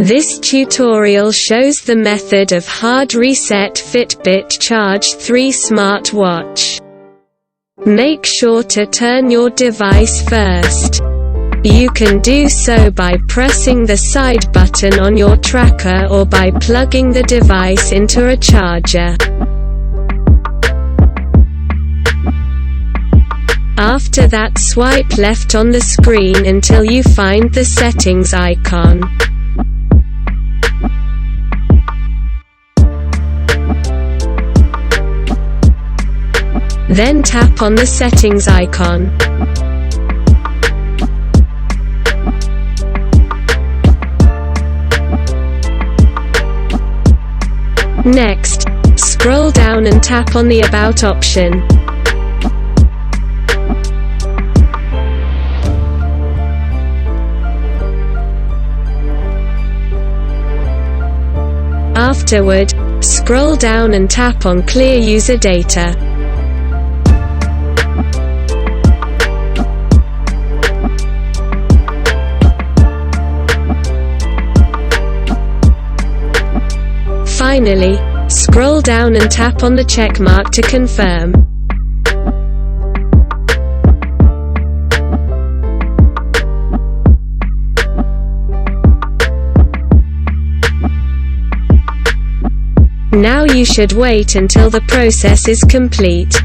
This tutorial shows the method of hard reset FITBIT Charge 3 smartwatch. Make sure to turn your device first. You can do so by pressing the side button on your tracker or by plugging the device into a charger. After that, swipe left on the screen until you find the settings icon. Then tap on the settings icon. Next, scroll down and tap on the About option. Afterward, scroll down and tap on Clear User Data. Finally, scroll down and tap on the check mark to confirm. Now you should wait until the process is complete.